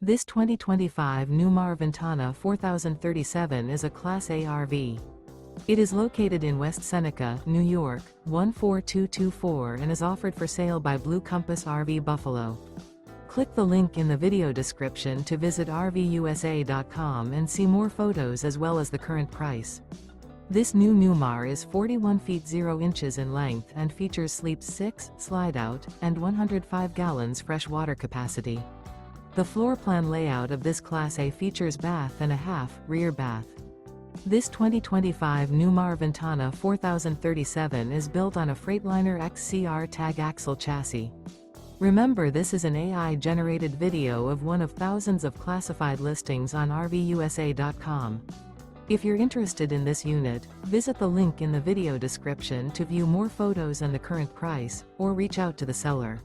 This 2025 Newmar Ventana 4037 is a Class A RV. It is located in West Seneca, New York, 14224 and is offered for sale by Blue Compass RV Buffalo. Click the link in the video description to visit RVUSA.com and see more photos as well as the current price. This new Newmar is 41 feet 0 inches in length and features sleep 6, slide-out, and 105 gallons fresh water capacity. The floor plan layout of this Class A features bath and a half, rear bath. This 2025 Newmar Ventana 4037 is built on a Freightliner XCR Tag Axle chassis. Remember, this is an AI-generated video of one of thousands of classified listings on RVUSA.com. If you're interested in this unit, visit the link in the video description to view more photos and the current price, or reach out to the seller.